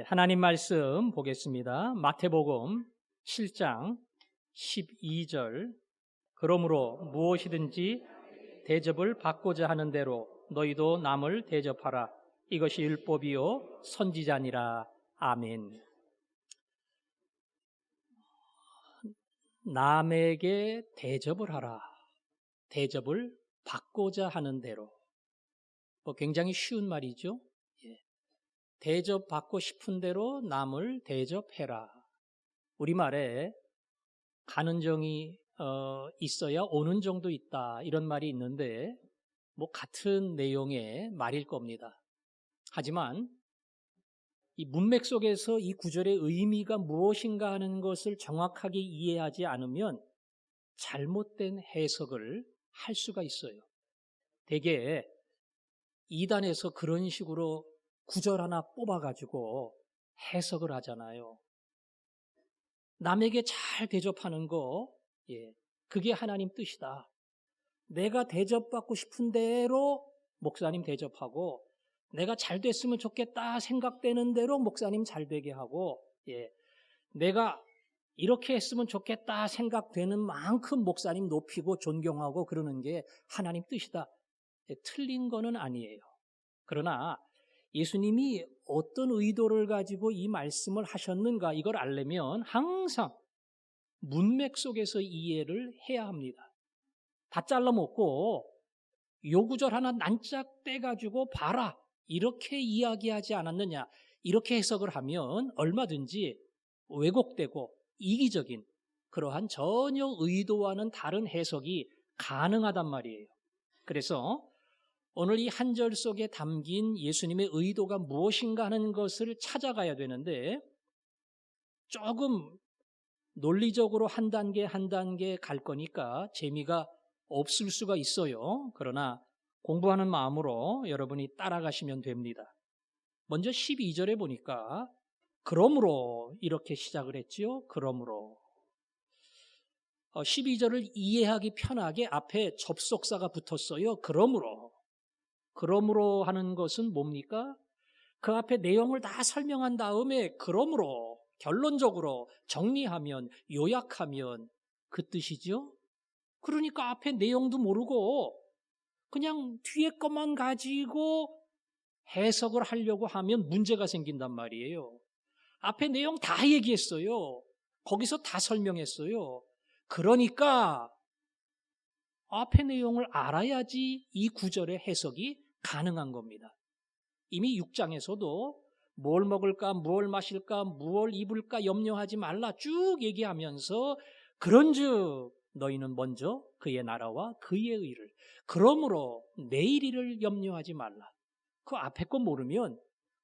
하나님 말씀 보겠습니다. 마태복음 7장 12절. 그러므로 무엇이든지 대접을 받고자 하는 대로 너희도 남을 대접하라. 이것이 율법이요 선지자니라. 아멘. 남에게 대접을 하라. 대접을 받고자 하는 대로. 굉장히 쉬운 말이죠. 대접받고 싶은 대로 남을 대접해라. 우리말에 가는 정이 있어야 오는 정도 있다, 이런 말이 있는데 같은 내용의 말일 겁니다. 하지만 이 문맥 속에서 이 구절의 의미가 무엇인가 하는 것을 정확하게 이해하지 않으면 잘못된 해석을 할 수가 있어요. 대개 이단에서 그런 식으로 구절 하나 뽑아가지고 해석을 하잖아요. 남에게 잘 대접하는 거, 그게 하나님 뜻이다. 내가 대접받고 싶은 대로 목사님 대접하고, 내가 잘 됐으면 좋겠다 생각되는 대로 목사님 잘 되게 하고, 내가 이렇게 했으면 좋겠다 생각되는 만큼 목사님 높이고 존경하고 그러는 게 하나님 뜻이다. 틀린 거는 아니에요. 그러나 예수님이 어떤 의도를 가지고 이 말씀을 하셨는가, 이걸 알려면 항상 문맥 속에서 이해를 해야 합니다. 다 잘라먹고 요 구절 하나 난짝 떼가지고 봐라, 이렇게 이야기하지 않았느냐, 이렇게 해석을 하면 얼마든지 왜곡되고 이기적인 그러한 전혀 의도와는 다른 해석이 가능하단 말이에요. 그래서 오늘 이 한 절 속에 담긴 예수님의 의도가 무엇인가 하는 것을 찾아가야 되는데, 조금 논리적으로 한 단계 한 단계 갈 거니까 재미가 없을 수가 있어요. 그러나 공부하는 마음으로 여러분이 따라가시면 됩니다. 먼저 12절에 보니까 그러므로 이렇게 시작을 했지요. 그러므로 12절을 이해하기 편하게 앞에 접속사가 붙었어요. 그러므로 하는 것은 뭡니까? 그 앞에 내용을 다 설명한 다음에 그러므로 결론적으로 정리하면, 요약하면 그 뜻이죠. 그러니까 앞에 내용도 모르고 그냥 뒤에 것만 가지고 해석을 하려고 하면 문제가 생긴단 말이에요. 앞에 내용 다 얘기했어요. 거기서 다 설명했어요. 그러니까 앞에 내용을 알아야지 이 구절의 해석이 가능한 겁니다. 이미 6장에서도 뭘 먹을까, 무엇을 마실까, 무엇을 입을까 염려하지 말라 쭉 얘기하면서 그런즉 너희는 먼저 그의 나라와 그의 의를, 그러므로 내일 일을 염려하지 말라. 그 앞에 거 모르면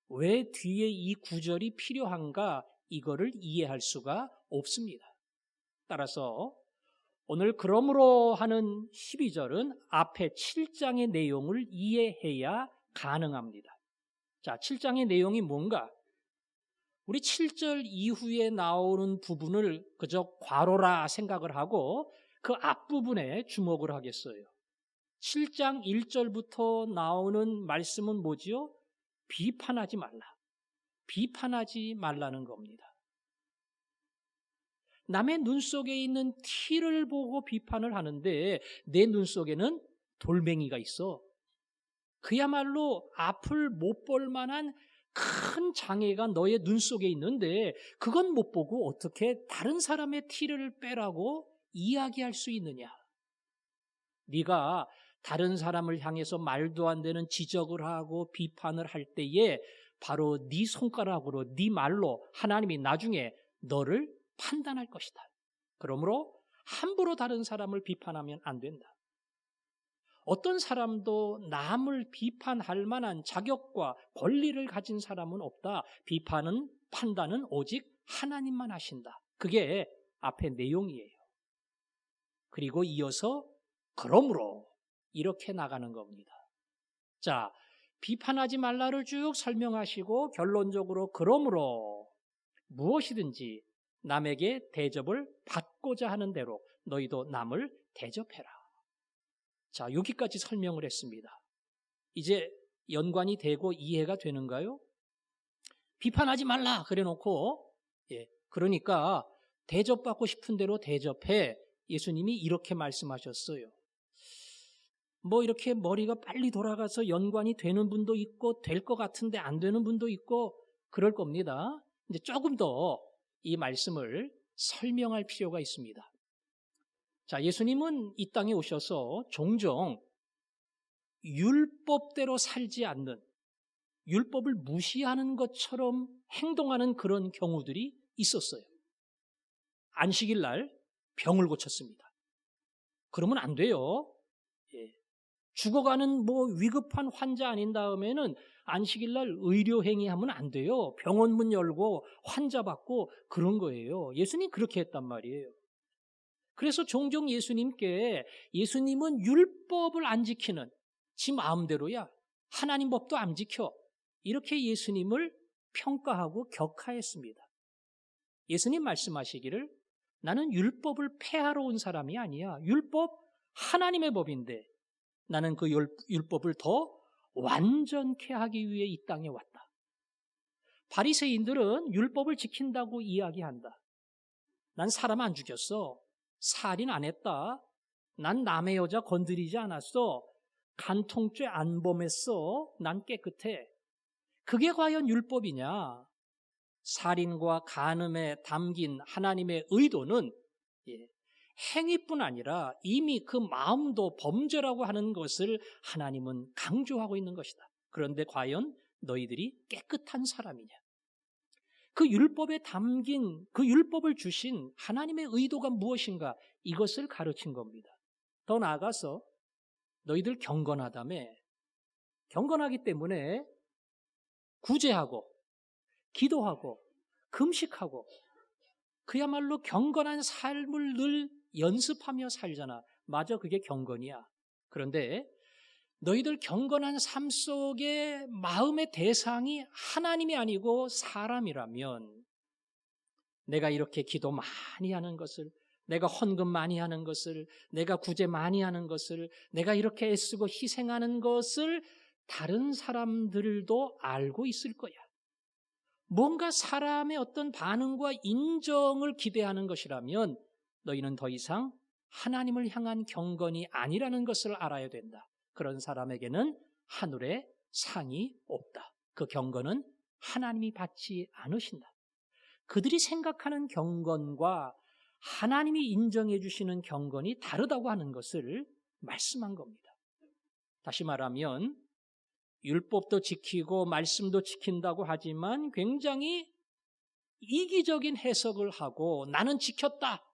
왜 뒤에 이 구절이 필요한가, 이거를 이해할 수가 없습니다. 따라서 오늘 그러므로 하는 12절은 앞에 7장의 내용을 이해해야 가능합니다. 자, 7장의 내용이 뭔가? 우리 7절 이후에 나오는 부분을 그저 괄호라 생각을 하고 그 앞부분에 주목을 하겠어요. 7장 1절부터 나오는 말씀은 뭐지요? 비판하지 말라. 비판하지 말라는 겁니다. 남의 눈 속에 있는 티를 보고 비판을 하는데 내 눈 속에는 돌멩이가 있어. 그야말로 앞을 못 볼 만한 큰 장애가 너의 눈 속에 있는데 그건 못 보고 어떻게 다른 사람의 티를 빼라고 이야기할 수 있느냐? 네가 다른 사람을 향해서 말도 안 되는 지적을 하고 비판을 할 때에 바로 네 손가락으로, 네 말로 하나님이 나중에 너를 판단할 것이다. 그러므로 함부로 다른 사람을 비판하면 안 된다. 어떤 사람도 남을 비판할 만한 자격과 권리를 가진 사람은 없다. 비판은, 판단은 오직 하나님만 하신다. 그게 앞에 내용이에요. 그리고 이어서 그러므로 이렇게 나가는 겁니다. 자, 비판하지 말라를 쭉 설명하시고 결론적으로 그러므로 무엇이든지 남에게 대접을 받고자 하는 대로 너희도 남을 대접해라. 자, 여기까지 설명을 했습니다. 이제 연관이 되고 이해가 되는가요? 비판하지 말라 그래 놓고 그러니까 대접받고 싶은 대로 대접해. 예수님이 이렇게 말씀하셨어요. 뭐 이렇게 머리가 빨리 돌아가서 연관이 되는 분도 있고 될 것 같은데 안 되는 분도 있고 그럴 겁니다. 이제 조금 더 이 말씀을 설명할 필요가 있습니다. 자, 예수님은 이 땅에 오셔서 종종 율법대로 살지 않는, 율법을 무시하는 것처럼 행동하는 그런 경우들이 있었어요. 안식일 날 병을 고쳤습니다. 그러면 안 돼요. 죽어가는 뭐 위급한 환자 아닌 다음에는 안식일 날 의료행위 하면 안 돼요. 병원 문 열고 환자 받고 그런 거예요. 예수님 그렇게 했단 말이에요. 그래서 종종 예수님은 율법을 안 지키는, 지 마음대로야, 하나님 법도 안 지켜, 이렇게 예수님을 평가하고 격하했습니다. 예수님 말씀하시기를 나는 율법을 폐하러 온 사람이 아니야. 율법 하나님의 법인데 나는 그 율법을 더 완전케 하기 위해 이 땅에 왔다. 바리새인들은 율법을 지킨다고 이야기한다. 난 사람 안 죽였어. 살인 안 했다. 난 남의 여자 건드리지 않았어. 간통죄 안 범했어. 난 깨끗해. 그게 과연 율법이냐? 살인과 간음에 담긴 하나님의 의도는 행위뿐 아니라 이미 그 마음도 범죄라고 하는 것을 하나님은 강조하고 있는 것이다. 그런데 과연 너희들이 깨끗한 사람이냐? 그 율법에 담긴, 그 율법을 주신 하나님의 의도가 무엇인가? 이것을 가르친 겁니다. 더 나아가서 너희들 경건하다며, 경건하기 때문에 구제하고 기도하고 금식하고 그야말로 경건한 삶을 늘 연습하며 살잖아. 맞아, 그게 경건이야. 그런데 너희들 경건한 삶 속에 마음의 대상이 하나님이 아니고 사람이라면, 내가 이렇게 기도 많이 하는 것을, 내가 헌금 많이 하는 것을, 내가 구제 많이 하는 것을, 내가 이렇게 애쓰고 희생하는 것을 다른 사람들도 알고 있을 거야. 뭔가 사람의 어떤 반응과 인정을 기대하는 것이라면 너희는 더 이상 하나님을 향한 경건이 아니라는 것을 알아야 된다. 그런 사람에게는 하늘에 상이 없다. 그 경건은 하나님이 받지 않으신다. 그들이 생각하는 경건과 하나님이 인정해 주시는 경건이 다르다고 하는 것을 말씀한 겁니다. 다시 말하면 율법도 지키고 말씀도 지킨다고 하지만 굉장히 이기적인 해석을 하고 나는 지켰다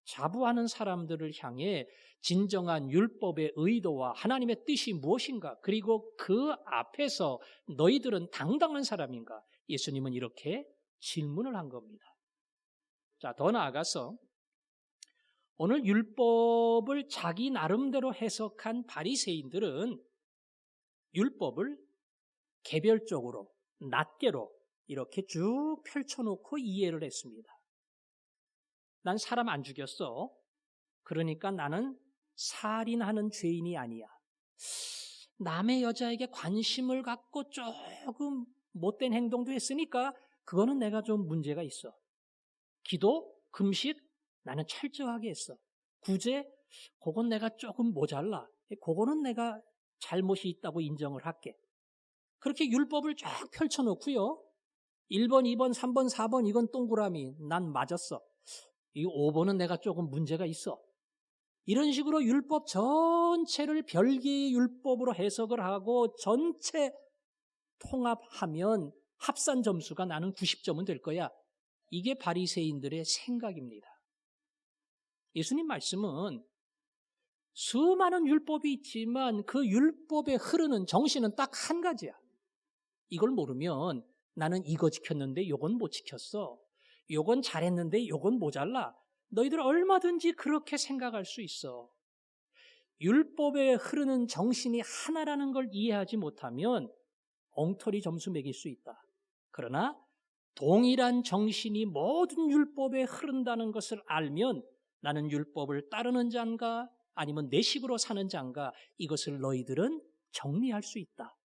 자부하는 사람들을 향해 진정한 율법의 의도와 하나님의 뜻이 무엇인가, 그리고 그 앞에서 너희들은 당당한 사람인가, 예수님은 이렇게 질문을 한 겁니다. 자, 더 나아가서 오늘 율법을 자기 나름대로 해석한 바리새인들은 율법을 개별적으로 낱개로 이렇게 쭉 펼쳐놓고 이해를 했습니다. 난 사람 안 죽였어. 그러니까 나는 살인하는 죄인이 아니야. 남의 여자에게 관심을 갖고 조금 못된 행동도 했으니까 그거는 내가 좀 문제가 있어. 기도, 금식 나는 철저하게 했어. 구제, 그건 내가 조금 모자라. 그거는 내가 잘못이 있다고 인정을 할게. 그렇게 율법을 쫙 펼쳐놓고요. 1번, 2번, 3번, 4번 이건 동그라미. 난 맞았어. 이 5번은 내가 조금 문제가 있어. 이런 식으로 율법 전체를 별개의 율법으로 해석을 하고 전체 통합하면 합산 점수가 나는 90점은 될 거야. 이게 바리새인들의 생각입니다. 예수님 말씀은 수많은 율법이 있지만 그 율법에 흐르는 정신은 딱 한 가지야. 이걸 모르면 나는 이거 지켰는데 요건 못 지켰어. 요건 잘했는데 요건 모자라. 너희들 얼마든지 그렇게 생각할 수 있어. 율법에 흐르는 정신이 하나라는 걸 이해하지 못하면 엉터리 점수 매길 수 있다. 그러나 동일한 정신이 모든 율법에 흐른다는 것을 알면 나는 율법을 따르는 자인가 아니면 내 식으로 사는 자인가, 이것을 너희들은 정리할 수 있다.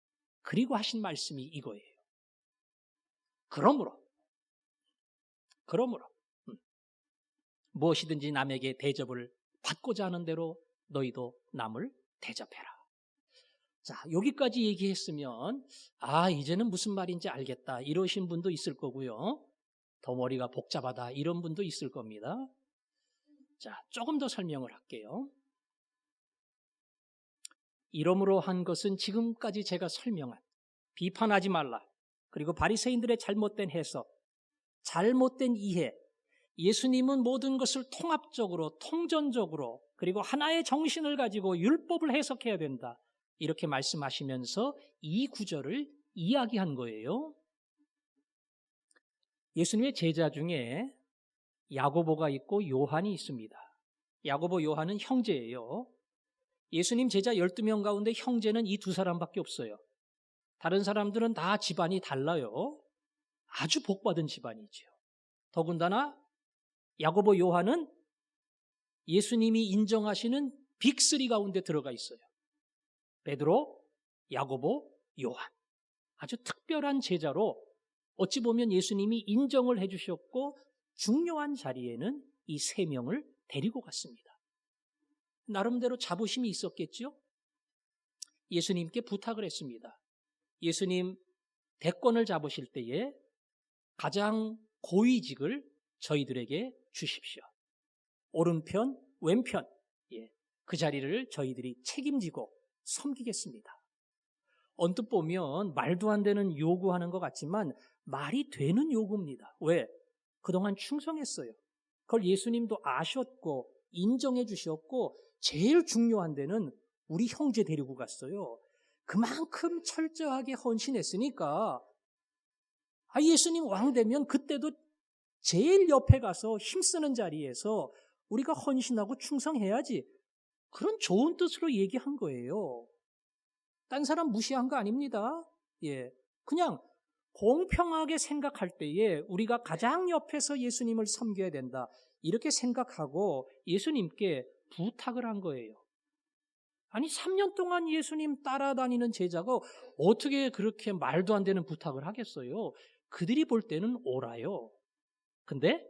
그리고 하신 말씀이 이거예요. 그러므로 무엇이든지 남에게 대접을 받고자 하는 대로 너희도 남을 대접해라. 자, 여기까지 얘기했으면 이제는 무슨 말인지 알겠다 이러신 분도 있을 거고요. 더 머리가 복잡하다 이런 분도 있을 겁니다. 자, 조금 더 설명을 할게요. 이러므로 한 것은 지금까지 제가 설명한 비판하지 말라, 그리고 바리새인들의 잘못된 해석, 잘못된 이해, 예수님은 모든 것을 통합적으로, 통전적으로, 그리고 하나의 정신을 가지고 율법을 해석해야 된다, 이렇게 말씀하시면서 이 구절을 이야기한 거예요. 예수님의 제자 중에 야고보가 있고 요한이 있습니다. 야고보, 요한은 형제예요. 예수님 제자 12명 가운데 형제는 이 두 사람밖에 없어요. 다른 사람들은 다 집안이 달라요. 아주 복받은 집안이죠. 더군다나 야고보, 요한은 예수님이 인정하시는 빅3 가운데 들어가 있어요. 베드로, 야고보, 요한. 아주 특별한 제자로 어찌 보면 예수님이 인정을 해주셨고 중요한 자리에는 이 3명을 데리고 갔습니다. 나름대로 자부심이 있었겠죠? 예수님께 부탁을 했습니다. 예수님 대권을 잡으실 때에 가장 고위직을 저희들에게 주십시오. 오른편, 왼편, 그 자리를 저희들이 책임지고 섬기겠습니다. 언뜻 보면 말도 안 되는 요구하는 것 같지만 말이 되는 요구입니다. 왜? 그동안 충성했어요. 그걸 예수님도 아셨고 인정해 주셨고 제일 중요한 데는 우리 형제 데리고 갔어요. 그만큼 철저하게 헌신했으니까 예수님 왕 되면 그때도 제일 옆에 가서 힘쓰는 자리에서 우리가 헌신하고 충성해야지, 그런 좋은 뜻으로 얘기한 거예요. 딴 사람 무시한 거 아닙니다. 그냥 공평하게 생각할 때에 우리가 가장 옆에서 예수님을 섬겨야 된다, 이렇게 생각하고 예수님께 부탁을 한 거예요. 아니 3년 동안 예수님 따라다니는 제자가 어떻게 그렇게 말도 안 되는 부탁을 하겠어요? 그들이 볼 때는 옳아요. 근데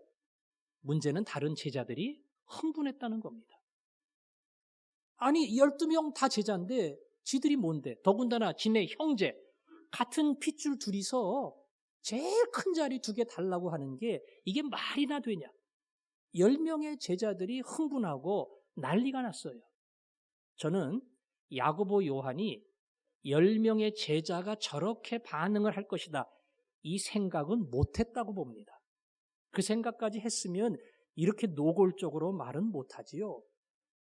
문제는 다른 제자들이 흥분했다는 겁니다. 아니 12명 다 제자인데 지들이 뭔데? 더군다나 지네 형제, 같은 핏줄 둘이서 제일 큰 자리 2개 달라고 하는 게 이게 말이나 되냐? 10명의 제자들이 흥분하고 난리가 났어요. 저는 야고보, 요한이 10명의 제자가 저렇게 반응을 할 것이다, 이 생각은 못했다고 봅니다. 그 생각까지 했으면 이렇게 노골적으로 말은 못하지요.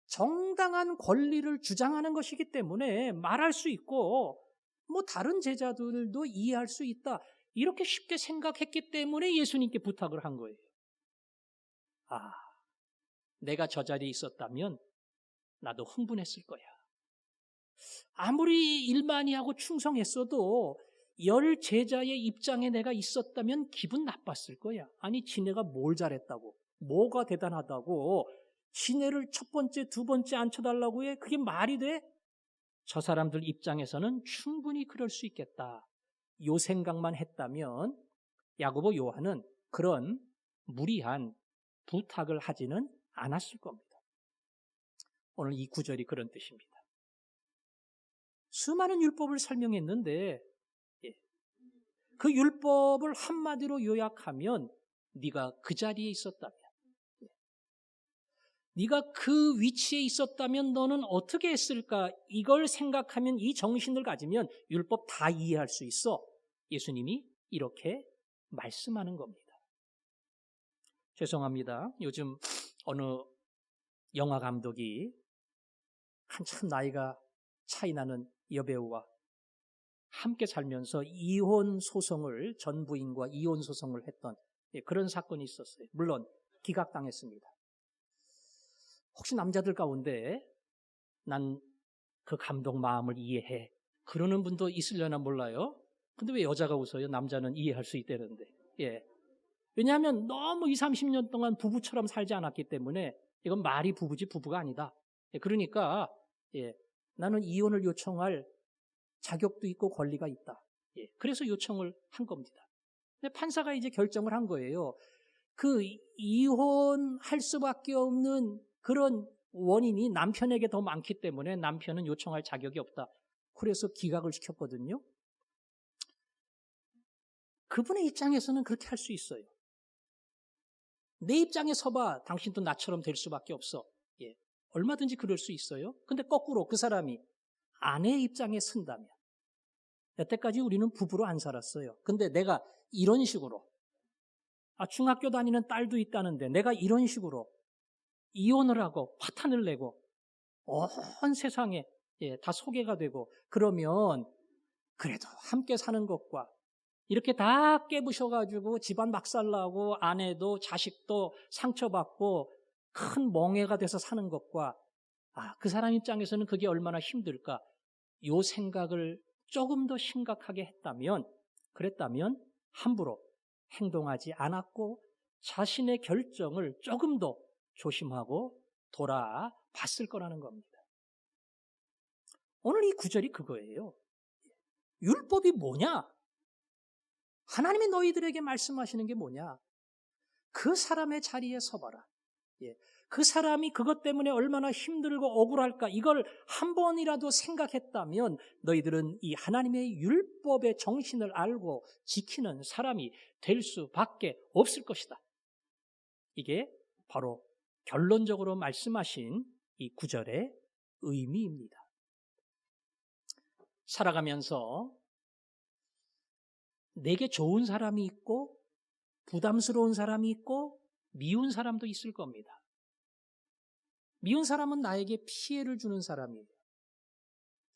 정당한 권리를 주장하는 것이기 때문에 말할 수 있고 다른 제자들도 이해할 수 있다, 이렇게 쉽게 생각했기 때문에 예수님께 부탁을 한 거예요. 내가 저 자리에 있었다면 나도 흥분했을 거야. 아무리 일만이하고 충성했어도 10 제자의 입장에 내가 있었다면 기분 나빴을 거야. 아니 지네가 뭘 잘했다고, 뭐가 대단하다고 지네를 첫 번째, 두 번째 앉혀달라고 해? 그게 말이 돼? 저 사람들 입장에서는 충분히 그럴 수 있겠다, 요 생각만 했다면 야고보, 요한은 그런 무리한 부탁을 하지는 않았을 겁니다. 오늘 이 구절이 그런 뜻입니다. 수많은 율법을 설명했는데 그 율법을 한마디로 요약하면 네가 그 자리에 있었다면, 네가 그 위치에 있었다면 너는 어떻게 했을까, 이걸 생각하면, 이 정신을 가지면 율법 다 이해할 수 있어. 예수님이 이렇게 말씀하는 겁니다. 죄송합니다. 요즘 어느 영화 감독이 한참 나이가 차이 나는 여배우와 함께 살면서 이혼 소송을, 전 부인과 이혼 소송을 했던 그런 사건이 있었어요. 물론 기각당했습니다. 혹시 남자들 가운데 난 그 감독 마음을 이해해, 그러는 분도 있으려나 몰라요. 근데 왜 여자가 웃어요? 남자는 이해할 수 있다는데. 왜냐하면 너무 20, 30년 동안 부부처럼 살지 않았기 때문에 이건 말이 부부지 부부가 아니다. 그러니까 나는 이혼을 요청할 자격도 있고 권리가 있다. 그래서 요청을 한 겁니다. 근데 판사가 이제 결정을 한 거예요. 그 이혼할 수밖에 없는 그런 원인이 남편에게 더 많기 때문에 남편은 요청할 자격이 없다. 그래서 기각을 시켰거든요. 그분의 입장에서는 그렇게 할 수 있어요. 내 입장에 서봐. 당신도 나처럼 될 수밖에 없어. 예, 얼마든지 그럴 수 있어요. 근데 거꾸로 그 사람이 아내의 입장에 선다면, 여태까지 우리는 부부로 안 살았어요. 근데 내가 이런 식으로, 중학교 다니는 딸도 있다는데 내가 이런 식으로 이혼을 하고 파탄을 내고 온 세상에 다 소개가 되고, 그러면 그래도 함께 사는 것과 이렇게 다 깨부셔가지고 집안 박살나고 아내도 자식도 상처받고 큰 멍해가 돼서 사는 것과 그 사람 입장에서는 그게 얼마나 힘들까, 요 생각을 조금 더 심각하게 그랬다면 함부로 행동하지 않았고 자신의 결정을 조금 더 조심하고 돌아봤을 거라는 겁니다. 오늘 이 구절이 그거예요. 율법이 뭐냐? 하나님이 너희들에게 말씀하시는 게 뭐냐? 그 사람의 자리에 서봐라. 그 사람이 그것 때문에 얼마나 힘들고 억울할까, 이걸 한 번이라도 생각했다면 너희들은 이 하나님의 율법의 정신을 알고 지키는 사람이 될 수밖에 없을 것이다. 이게 바로 결론적으로 말씀하신 이 구절의 의미입니다. 살아가면서 내게 좋은 사람이 있고 부담스러운 사람이 있고 미운 사람도 있을 겁니다. 미운 사람은 나에게 피해를 주는 사람이에요.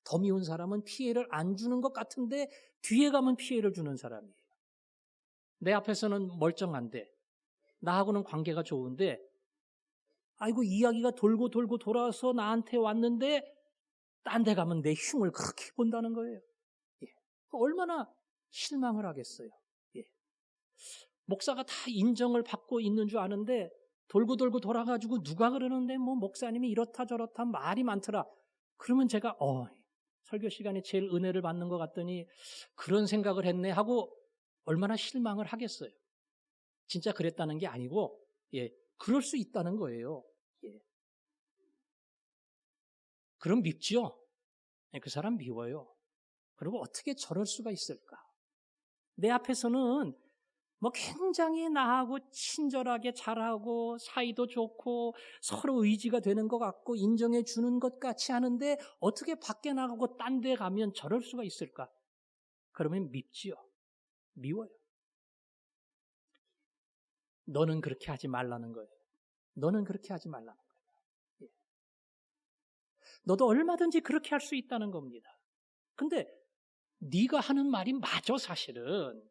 더 미운 사람은 피해를 안 주는 것 같은데 뒤에 가면 피해를 주는 사람이에요. 내 앞에서는 멀쩡한데 나하고는 관계가 좋은데 아이고 이야기가 돌고 돌고 돌아서 나한테 왔는데 딴 데 가면 내 흉을 그렇게 본다는 거예요. 얼마나 실망을 하겠어요. 목사가 다 인정을 받고 있는 줄 아는데 돌고 돌고 돌아가지고 누가 그러는데 뭐 목사님이 이렇다 저렇다 말이 많더라. 그러면 제가 설교 시간에 제일 은혜를 받는 것 같더니 그런 생각을 했네 하고 얼마나 실망을 하겠어요. 진짜 그랬다는 게 아니고 그럴 수 있다는 거예요. 그럼 밉죠. 그 사람 미워요. 그리고 어떻게 저럴 수가 있을까? 내 앞에서는 뭐 굉장히 나하고 친절하게 잘하고 사이도 좋고 서로 의지가 되는 것 같고 인정해 주는 것 같이 하는데 어떻게 밖에 나가고 딴 데 가면 저럴 수가 있을까? 그러면 밉지요. 미워요. 너는 그렇게 하지 말라는 거예요. 너는 그렇게 하지 말라는 거예요. 너도 얼마든지 그렇게 할 수 있다는 겁니다. 근데 네가 하는 말이 맞아. 사실은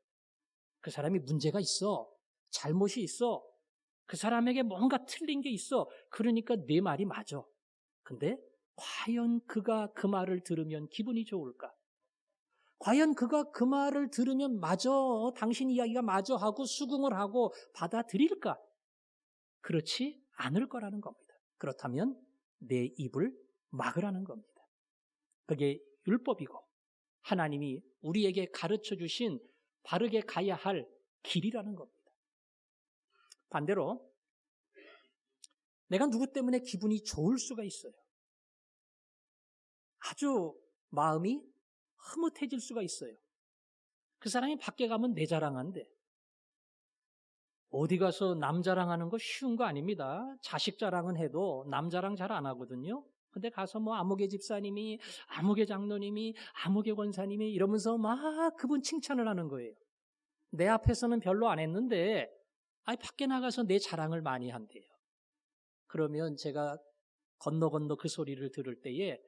그 사람이 문제가 있어. 잘못이 있어. 그 사람에게 뭔가 틀린 게 있어. 그러니까 네 말이 맞아. 근데 과연 그가 그 말을 들으면 기분이 좋을까? 과연 그가 그 말을 들으면 맞아, 당신 이야기가 맞아 하고 수긍을 하고 받아들일까? 그렇지 않을 거라는 겁니다. 그렇다면 내 입을 막으라는 겁니다. 그게 율법이고 하나님이 우리에게 가르쳐 주신 바르게 가야 할 길이라는 겁니다. 반대로 내가 누구 때문에 기분이 좋을 수가 있어요. 아주 마음이 흐뭇해질 수가 있어요. 그 사람이 밖에 가면 내 자랑한대. 어디 가서 남 자랑하는 거 쉬운 거 아닙니다. 자식 자랑은 해도 남 자랑 잘 안 하거든요. 근데 가서 뭐 아무개 집사님이, 아무개 장로님이, 아무개 권사님이 이러면서 막 그분 칭찬을 하는 거예요. 내 앞에서는 별로 안 했는데 밖에 나가서 내 자랑을 많이 한대요. 그러면 제가 건너 그 소리를 들을 때에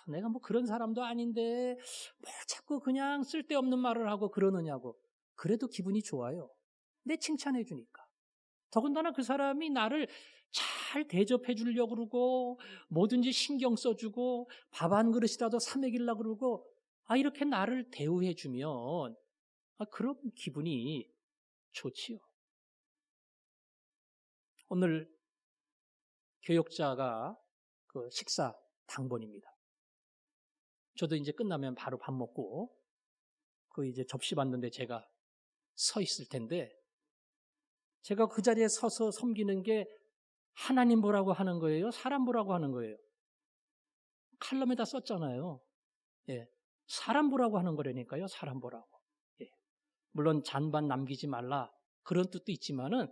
내가 뭐 그런 사람도 아닌데 뭘 자꾸 그냥 쓸데없는 말을 하고 그러느냐고. 그래도 기분이 좋아요. 내 칭찬해 주니까. 더군다나 그 사람이 나를 잘 대접해 주려고 그러고 뭐든지 신경 써주고 밥 한 그릇이라도 사 먹이려고 그러고 이렇게 나를 대우해 주면 그런 기분이 좋지요. 오늘 교역자가 그 식사 당번입니다. 저도 이제 끝나면 바로 밥 먹고 이제 접시 받는데 제가 서 있을 텐데 제가 그 자리에 서서 섬기는 게 하나님 보라고 하는 거예요? 사람 보라고 하는 거예요? 칼럼에다 썼잖아요. 예. 사람 보라고 하는 거라니까요. 사람 보라고. 예. 물론 잔반 남기지 말라 그런 뜻도 있지만은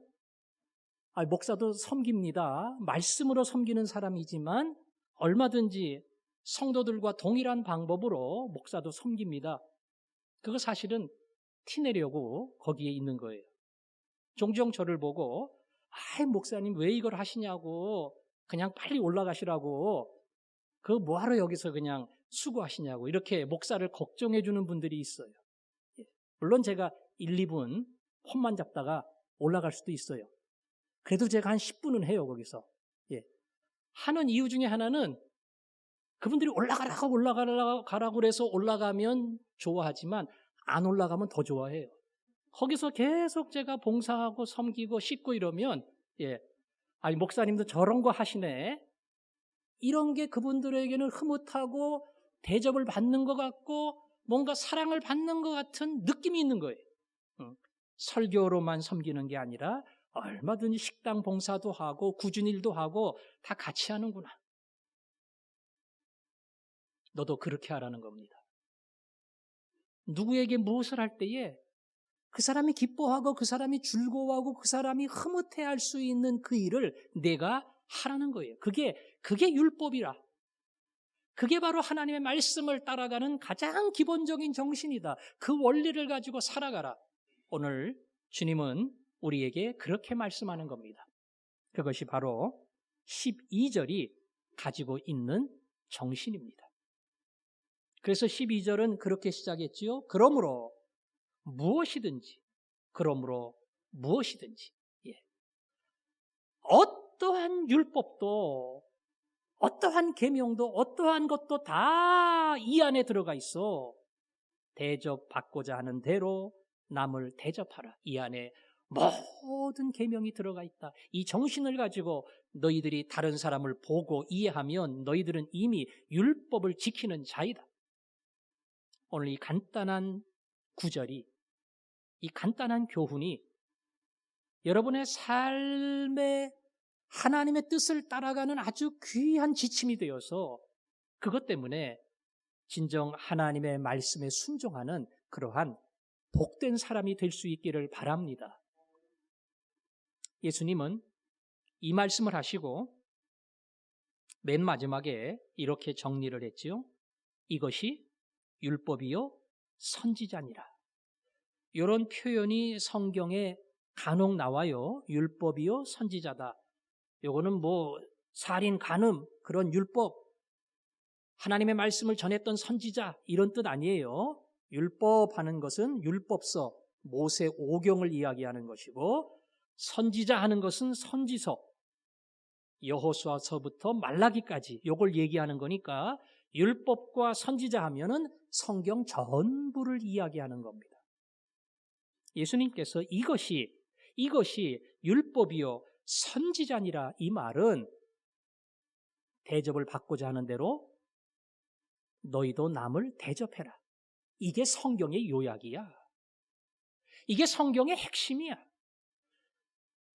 목사도 섬깁니다. 말씀으로 섬기는 사람이지만 얼마든지 성도들과 동일한 방법으로 목사도 섬깁니다. 그거 사실은 티내려고 거기에 있는 거예요. 종종 저를 보고 목사님 왜 이걸 하시냐고 그냥 빨리 올라가시라고 그거 뭐하러 여기서 그냥 수고하시냐고 이렇게 목사를 걱정해 주는 분들이 있어요. 물론 제가 1, 2분 폰만 잡다가 올라갈 수도 있어요. 그래도 제가 한 10분은 해요 거기서. 하는 이유 중에 하나는 그분들이 올라가라고 그래서 올라가면 좋아하지만 안 올라가면 더 좋아해요. 거기서 계속 제가 봉사하고 섬기고 씻고 이러면 목사님도 저런 거 하시네. 이런 게 그분들에게는 흐뭇하고 대접을 받는 것 같고 뭔가 사랑을 받는 것 같은 느낌이 있는 거예요. 설교로만 섬기는 게 아니라 얼마든지 식당 봉사도 하고 굳은 일도 하고 다 같이 하는구나. 너도 그렇게 하라는 겁니다. 누구에게 무엇을 할 때에 그 사람이 기뻐하고 그 사람이 즐거워하고 그 사람이 흐뭇해할 수 있는 그 일을 내가 하라는 거예요. 그게 율법이라. 그게 바로 하나님의 말씀을 따라가는 가장 기본적인 정신이다. 그 원리를 가지고 살아가라. 오늘 주님은 우리에게 그렇게 말씀하는 겁니다. 그것이 바로 12절이 가지고 있는 정신입니다. 그래서 12절은 그렇게 시작했지요. 그러므로 무엇이든지 어떠한 율법도 어떠한 계명도 어떠한 것도 다 이 안에 들어가 있어. 대접받고자 하는 대로 남을 대접하라. 이 안에 모든 계명이 들어가 있다. 이 정신을 가지고 너희들이 다른 사람을 보고 이해하면 너희들은 이미 율법을 지키는 자이다. 오늘 이 간단한 구절이, 이 간단한 교훈이 여러분의 삶에 하나님의 뜻을 따라가는 아주 귀한 지침이 되어서 그것 때문에 진정 하나님의 말씀에 순종하는 그러한 복된 사람이 될 수 있기를 바랍니다. 예수님은 이 말씀을 하시고 맨 마지막에 이렇게 정리를 했지요. 이것이 율법이요 선지자니라. 이런 표현이 성경에 간혹 나와요. 율법이요 선지자다. 요거는 살인, 간음 그런 율법, 하나님의 말씀을 전했던 선지자 이런 뜻 아니에요. 율법하는 것은 율법서, 모세 오경을 이야기하는 것이고 선지자 하는 것은 선지서, 여호수아서부터 말라기까지 요걸 얘기하는 거니까 율법과 선지자 하면은 성경 전부를 이야기하는 겁니다. 예수님께서 이것이 율법이요 선지자니라 이 말은 대접을 받고자 하는 대로 너희도 남을 대접해라. 이게 성경의 요약이야. 이게 성경의 핵심이야.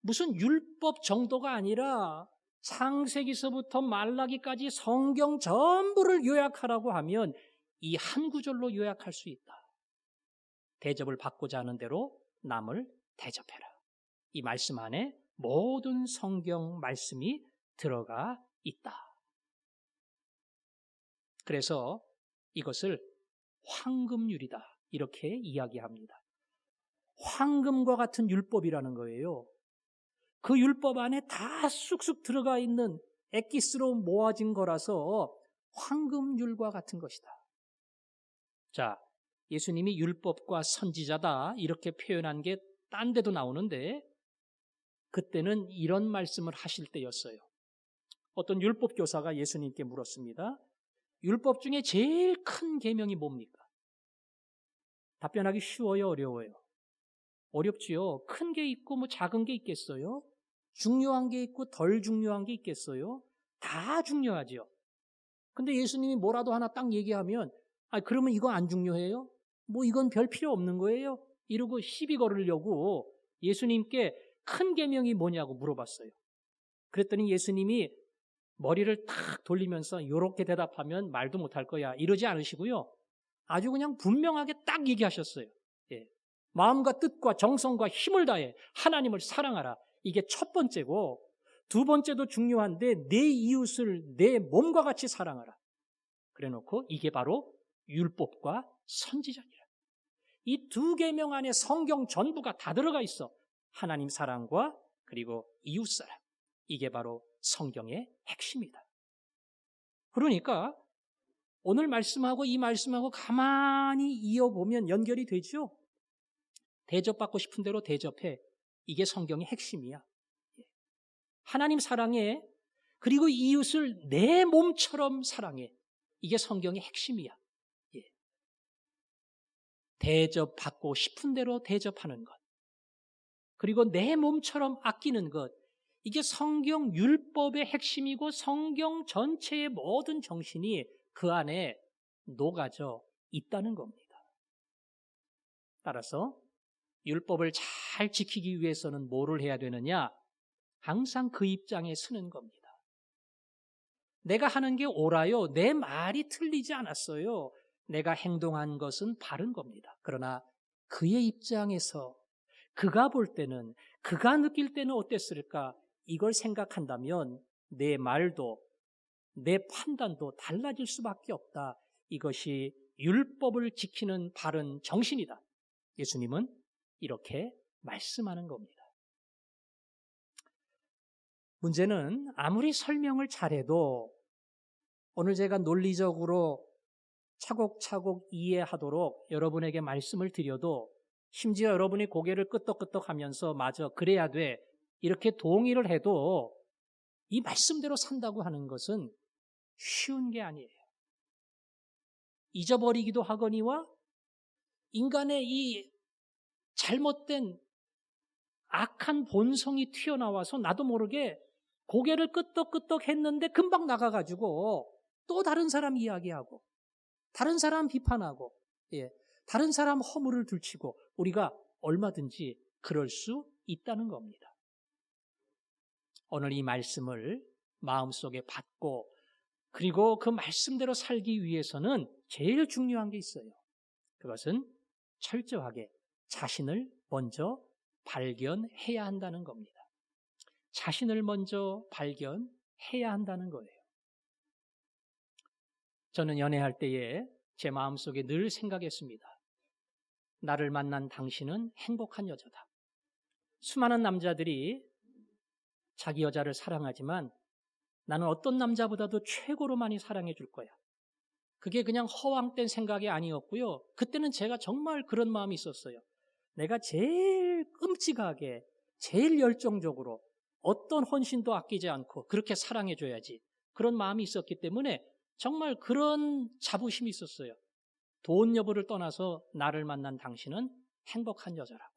무슨 율법 정도가 아니라 창세기서부터 말라기까지 성경 전부를 요약하라고 하면 이 한 구절로 요약할 수 있다. 대접을 받고자 하는 대로 남을 대접해라. 이 말씀 안에 모든 성경 말씀이 들어가 있다. 그래서 이것을 황금률이다 이렇게 이야기합니다. 황금과 같은 율법이라는 거예요. 그 율법 안에 다 쑥쑥 들어가 있는 엑기스로 모아진 거라서 황금률과 같은 것이다. 자, 예수님이 율법과 선지자다 이렇게 표현한 게 딴 데도 나오는데 그때는 이런 말씀을 하실 때였어요. 어떤 율법 교사가 예수님께 물었습니다. 율법 중에 제일 큰 계명이 뭡니까? 답변하기 쉬워요, 어려워요? 어렵지요. 큰 게 있고 작은 게 있겠어요? 중요한 게 있고 덜 중요한 게 있겠어요? 다 중요하죠. 근데 예수님이 뭐라도 하나 딱 얘기하면 그러면 이거 안 중요해요? 이건 별 필요 없는 거예요? 이러고 시비 걸으려고 예수님께 큰 계명이 뭐냐고 물어봤어요. 그랬더니 예수님이 머리를 탁 돌리면서 이렇게 대답하면 말도 못할 거야 이러지 않으시고요. 아주 그냥 분명하게 딱 얘기하셨어요. 예. 마음과 뜻과 정성과 힘을 다해 하나님을 사랑하라. 이게 첫 번째고, 두 번째도 중요한데 내 이웃을 내 몸과 같이 사랑하라. 그래놓고 이게 바로 율법과 선지자니라. 이 두 계명 안에 성경 전부가 다 들어가 있어. 하나님 사랑과 그리고 이웃 사랑. 이게 바로 성경의 핵심이다. 그러니까 오늘 말씀하고 이 말씀하고 가만히 이어보면 연결이 되죠. 대접받고 싶은 대로 대접해. 이게 성경의 핵심이야. 하나님 사랑해. 그리고 이웃을 내 몸처럼 사랑해. 이게 성경의 핵심이야. 대접받고 싶은 대로 대접하는 것. 그리고 내 몸처럼 아끼는 것. 이게 성경 율법의 핵심이고 성경 전체의 모든 정신이 그 안에 녹아져 있다는 겁니다. 따라서 율법을 잘 지키기 위해서는 뭐를 해야 되느냐? 항상 그 입장에 서는 겁니다. 내가 하는 게 옳아요. 내 말이 틀리지 않았어요. 내가 행동한 것은 바른 겁니다. 그러나 그의 입장에서 그가 볼 때는, 그가 느낄 때는 어땠을까? 이걸 생각한다면 내 말도 내 판단도 달라질 수밖에 없다. 이것이 율법을 지키는 바른 정신이다. 예수님은 이렇게 말씀하는 겁니다. 문제는 아무리 설명을 잘해도 오늘 제가 논리적으로 차곡차곡 이해하도록 여러분에게 말씀을 드려도 심지어 여러분이 고개를 끄덕끄덕 하면서 맞아, 그래야 돼. 이렇게 동의를 해도 이 말씀대로 산다고 하는 것은 쉬운 게 아니에요. 잊어버리기도 하거니와 인간의 이 잘못된 악한 본성이 튀어나와서 나도 모르게 고개를 끄덕끄덕 했는데 금방 나가가지고 또 다른 사람 이야기하고 다른 사람 비판하고 다른 사람 허물을 들치고 우리가 얼마든지 그럴 수 있다는 겁니다. 오늘 이 말씀을 마음속에 받고 그리고 그 말씀대로 살기 위해서는 제일 중요한 게 있어요. 그것은 철저하게 자신을 먼저 발견해야 한다는 겁니다. 자신을 먼저 발견해야 한다는 거예요. 저는 연애할 때에 제 마음속에 늘 생각했습니다. 나를 만난 당신은 행복한 여자다. 수많은 남자들이 자기 여자를 사랑하지만 나는 어떤 남자보다도 최고로 많이 사랑해 줄 거야. 그게 그냥 허황된 생각이 아니었고요. 그때는 제가 정말 그런 마음이 있었어요. 내가 제일 끔찍하게, 제일 열정적으로 어떤 헌신도 아끼지 않고 그렇게 사랑해 줘야지. 그런 마음이 있었기 때문에 정말 그런 자부심이 있었어요. 돈 여부를 떠나서 나를 만난 당신은 행복한 여자라고.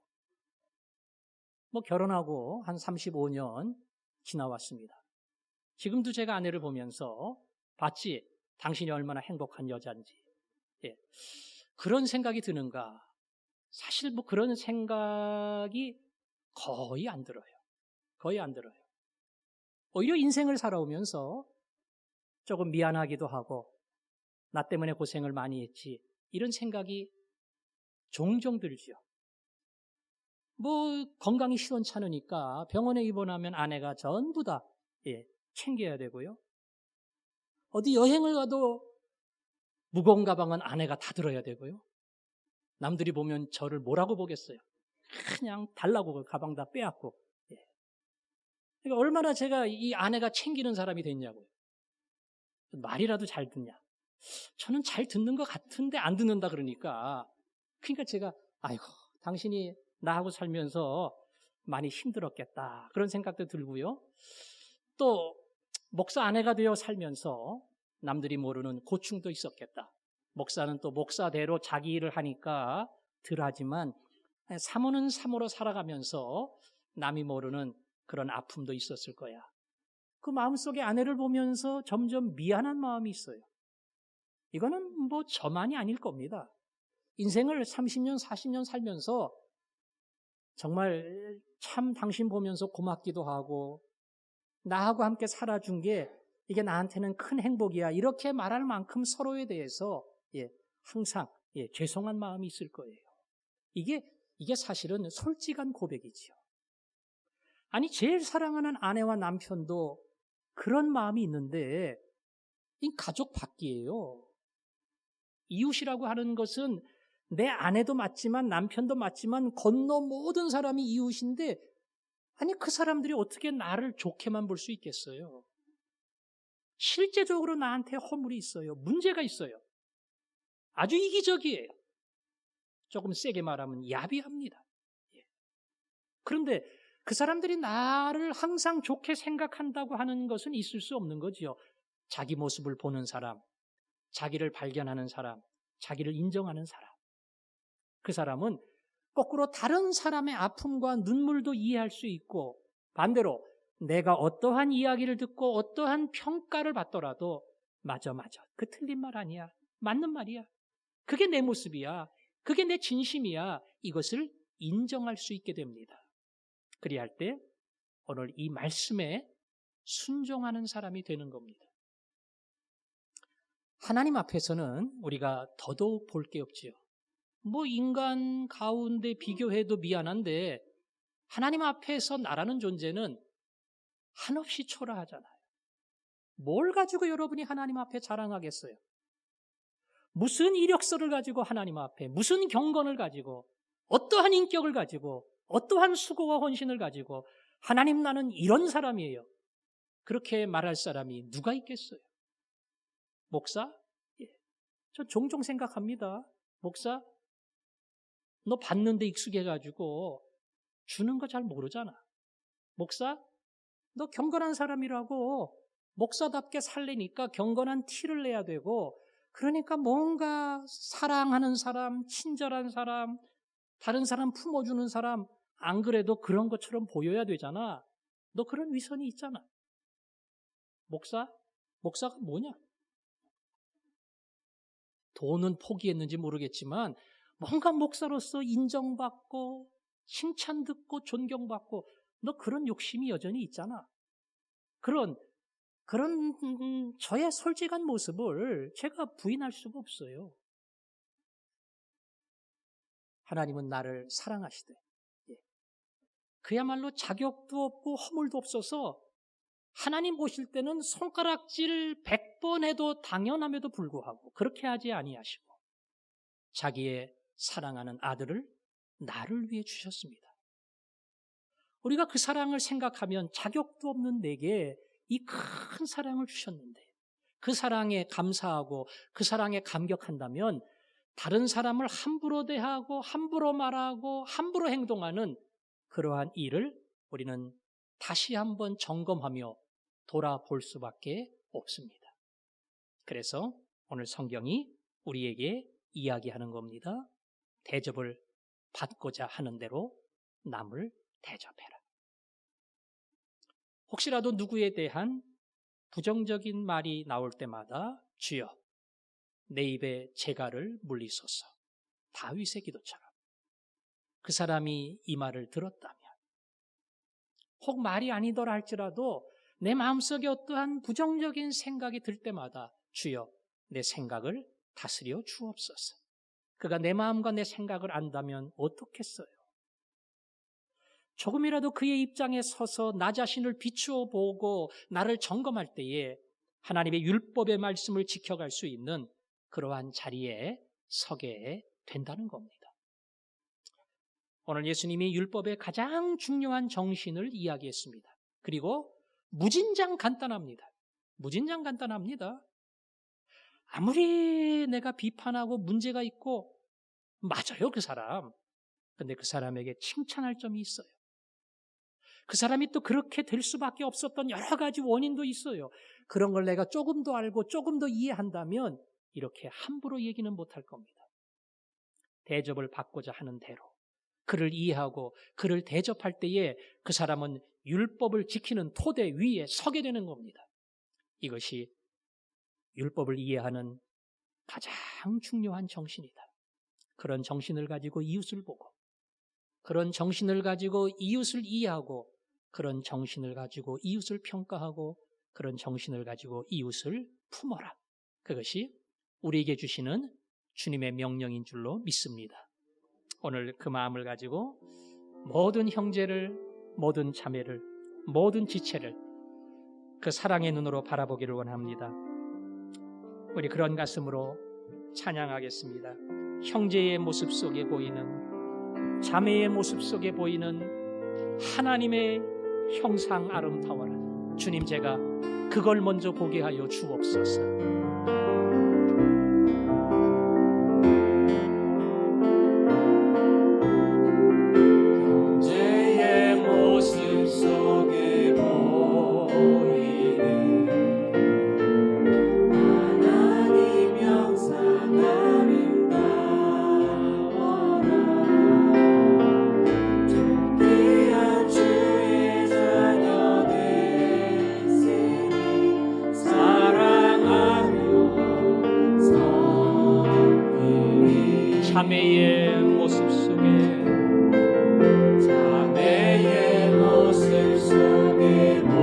결혼하고 한 35년 지나왔습니다. 지금도 제가 아내를 보면서 봤지? 당신이 얼마나 행복한 여자인지. 그런 생각이 드는가? 사실 그런 생각이 거의 안 들어요. 거의 안 들어요. 오히려 인생을 살아오면서 조금 미안하기도 하고 나 때문에 고생을 많이 했지 이런 생각이 종종 들죠. 건강이 시원찮으니까 병원에 입원하면 아내가 전부 다 챙겨야 되고요. 어디 여행을 가도 무거운 가방은 아내가 다 들어야 되고요. 남들이 보면 저를 뭐라고 보겠어요. 그냥 달라고 그 가방 다 빼앗고. 그러니까 얼마나 제가 이 아내가 챙기는 사람이 됐냐고요. 말이라도 잘 듣냐. 저는 잘 듣는 것 같은데 안 듣는다 그러니까 제가 아이고 당신이 나하고 살면서 많이 힘들었겠다 그런 생각도 들고요. 또 목사 아내가 되어 살면서 남들이 모르는 고충도 있었겠다. 목사는 또 목사대로 자기 일을 하니까 덜하지만 사모는 사모로 살아가면서 남이 모르는 그런 아픔도 있었을 거야. 그 마음속에 아내를 보면서 점점 미안한 마음이 있어요. 이거는 저만이 아닐 겁니다. 인생을 30년, 40년 살면서 정말 참 당신 보면서 고맙기도 하고 나하고 함께 살아준 게 이게 나한테는 큰 행복이야. 이렇게 말할 만큼 서로에 대해서 항상 죄송한 마음이 있을 거예요. 이게 사실은 솔직한 고백이지요. 아니 제일 사랑하는 아내와 남편도 그런 마음이 있는데 이 가족 밖이에요. 이웃이라고 하는 것은 내 아내도 맞지만 남편도 맞지만 건너 모든 사람이 이웃인데 아니 그 사람들이 어떻게 나를 좋게만 볼 수 있겠어요? 실제적으로 나한테 허물이 있어요. 문제가 있어요. 아주 이기적이에요. 조금 세게 말하면 야비합니다. 그런데 그 사람들이 나를 항상 좋게 생각한다고 하는 것은 있을 수 없는 거지요. 자기 모습을 보는 사람, 자기를 발견하는 사람, 자기를 인정하는 사람. 그 사람은 거꾸로 다른 사람의 아픔과 눈물도 이해할 수 있고 반대로 내가 어떠한 이야기를 듣고 어떠한 평가를 받더라도 맞아. 그 틀린 말 아니야. 맞는 말이야. 그게 내 모습이야. 그게 내 진심이야. 이것을 인정할 수 있게 됩니다. 그리할 때 오늘 이 말씀에 순종하는 사람이 되는 겁니다. 하나님 앞에서는 우리가 더더욱 볼 게 없지요. 인간 가운데 비교해도 미안한데 하나님 앞에서 나라는 존재는 한없이 초라하잖아요. 뭘 가지고 여러분이 하나님 앞에 자랑하겠어요? 무슨 이력서를 가지고 하나님 앞에, 무슨 경건을 가지고, 어떠한 인격을 가지고, 어떠한 수고와 헌신을 가지고 하나님 나는 이런 사람이에요. 그렇게 말할 사람이 누가 있겠어요? 목사? 저 종종 생각합니다. 목사? 너 받는데 익숙해가지고 주는 거 잘 모르잖아. 목사? 너 경건한 사람이라고 목사답게 살려니까 경건한 티를 내야 되고 그러니까 뭔가 사랑하는 사람, 친절한 사람, 다른 사람 품어주는 사람 안 그래도 그런 것처럼 보여야 되잖아. 너 그런 위선이 있잖아. 목사? 목사가 뭐냐? 돈은 포기했는지 모르겠지만 뭔가 목사로서 인정받고 칭찬 듣고 존경받고 너 그런 욕심이 여전히 있잖아. 그런 저의 솔직한 모습을 제가 부인할 수가 없어요. 하나님은 나를 사랑하시되 그야말로 자격도 없고 허물도 없어서 하나님 보실 때는 손가락질 100번 해도 당연함에도 불구하고 그렇게 하지 아니하시고 자기의 사랑하는 아들을 나를 위해 주셨습니다. 우리가 그 사랑을 생각하면 자격도 없는 내게 이 큰 사랑을 주셨는데 그 사랑에 감사하고 그 사랑에 감격한다면 다른 사람을 함부로 대하고 함부로 말하고 함부로 행동하는 그러한 일을 우리는 다시 한번 점검하며 돌아볼 수밖에 없습니다. 그래서 오늘 성경이 우리에게 이야기하는 겁니다. 대접을 받고자 하는 대로 남을 대접해라. 혹시라도 누구에 대한 부정적인 말이 나올 때마다 주여 내 입에 재갈을 물리소서. 다윗의 기도처럼 그 사람이 이 말을 들었다면 혹 말이 아니더라 할지라도 내 마음속에 어떠한 부정적인 생각이 들 때마다 주여 내 생각을 다스려 주옵소서. 그가 내 마음과 내 생각을 안다면 어떻겠어요? 조금이라도 그의 입장에 서서 나 자신을 비추어 보고 나를 점검할 때에 하나님의 율법의 말씀을 지켜갈 수 있는 그러한 자리에 서게 된다는 겁니다. 오늘 예수님이 율법의 가장 중요한 정신을 이야기했습니다. 그리고 무진장 간단합니다. 무진장 간단합니다. 아무리 내가 비판하고 문제가 있고 맞아요 그 사람. 근데 그 사람에게 칭찬할 점이 있어요. 그 사람이 또 그렇게 될 수밖에 없었던 여러 가지 원인도 있어요. 그런 걸 내가 조금 더 알고 조금 더 이해한다면 이렇게 함부로 얘기는 못할 겁니다. 대접을 받고자 하는 대로 그를 이해하고 그를 대접할 때에 그 사람은 율법을 지키는 토대 위에 서게 되는 겁니다. 이것이 율법을 이해하는 가장 중요한 정신이다. 그런 정신을 가지고 이웃을 보고 그런 정신을 가지고 이웃을 이해하고, 그런 정신을 가지고 이웃을 평가하고, 그런 정신을 가지고 이웃을 품어라. 그것이 우리에게 주시는 주님의 명령인 줄로 믿습니다. 오늘 그 마음을 가지고 모든 형제를, 모든 자매를, 모든 지체를 그 사랑의 눈으로 바라보기를 원합니다. 우리 그런 가슴으로 찬양하겠습니다. 형제의 모습 속에 보이는, 자매의 모습 속에 보이는 하나님의 형상 아름다워라. 주님, 제가 그걸 먼저 보게 하여 주옵소서. 형제의 모습 속에 보이는 하나님 형상 아름다워라. 존귀한 주의 자녀 됐으니 사랑하며 섬기리. 자매의 모습 속에, 자매의 모습 속에 보이는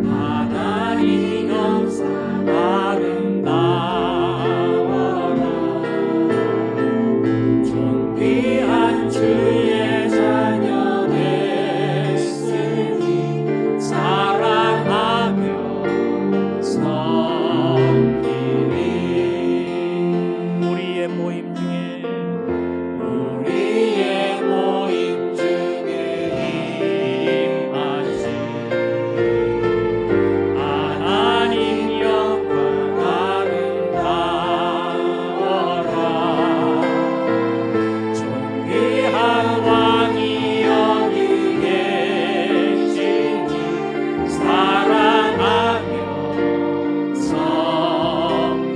하나님 형상 아름다워라. 존귀한 주의 자녀 됐으니 사랑하며 섬기리. 우리의 모임 중에 임하신 하나님 영광 아름다워라. 존귀한 왕이 여기 계시니 사랑하며 섬기리.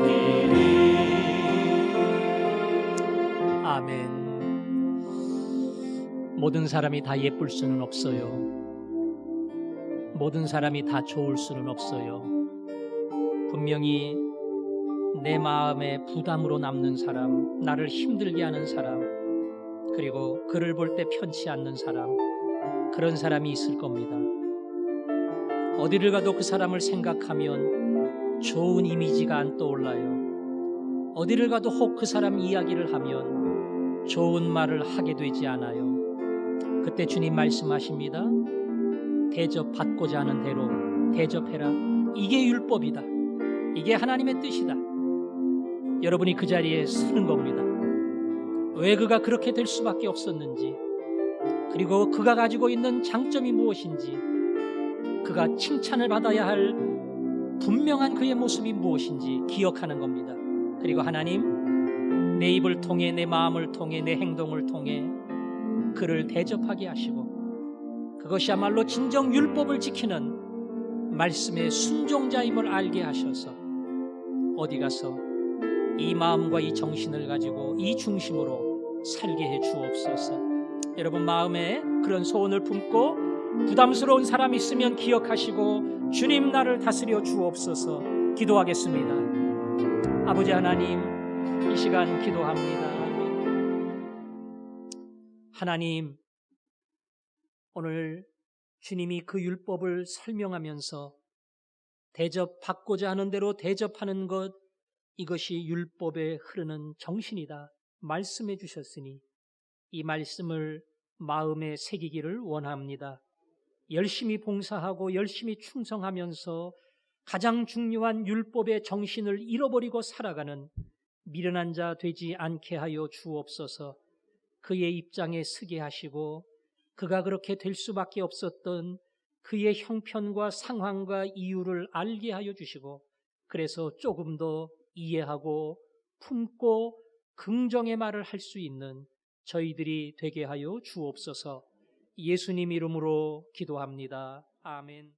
아멘. 모든 사람이 다 예쁠 수는 없어요. 모든 사람이 다 좋을 수는 없어요. 분명히 내 마음에 부담으로 남는 사람, 나를 힘들게 하는 사람, 그리고 그를 볼 때 편치 않는 사람, 그런 사람이 있을 겁니다. 어디를 가도 그 사람을 생각하면 좋은 이미지가 안 떠올라요. 어디를 가도 혹 그 사람 이야기를 하면 좋은 말을 하게 되지 않아요. 그때 주님 말씀하십니다. 대접받고자 하는 대로 대접해라. 이게 율법이다. 이게 하나님의 뜻이다. 여러분이 그 자리에 서는 겁니다. 왜 그가 그렇게 될 수밖에 없었는지, 그리고 그가 가지고 있는 장점이 무엇인지, 그가 칭찬을 받아야 할 분명한 그의 모습이 무엇인지 기억하는 겁니다. 그리고 하나님, 내 입을 통해, 내 마음을 통해, 내 행동을 통해 그를 대접하게 하시고, 그것이야말로 진정 율법을 지키는 말씀의 순종자임을 알게 하셔서 어디 가서 이 마음과 이 정신을 가지고 이 중심으로 살게 해 주옵소서. 여러분 마음에 그런 소원을 품고 부담스러운 사람이 있으면 기억하시고 주님 나를 다스려 주옵소서. 기도하겠습니다. 아버지 하나님, 이 시간 기도합니다. 하나님, 오늘 주님이 그 율법을 설명하면서 대접받고자 하는 대로 대접하는 것, 이것이 율법에 흐르는 정신이다 말씀해 주셨으니 이 말씀을 마음에 새기기를 원합니다. 열심히 봉사하고 열심히 충성하면서 가장 중요한 율법의 정신을 잃어버리고 살아가는 미련한 자 되지 않게 하여 주옵소서. 그의 입장에 서게 하시고 그가 그렇게 될 수밖에 없었던 그의 형편과 상황과 이유를 알게 하여 주시고, 그래서 조금 더 이해하고 품고 긍정의 말을 할 수 있는 저희들이 되게 하여 주옵소서. 예수님 이름으로 기도합니다. 아멘.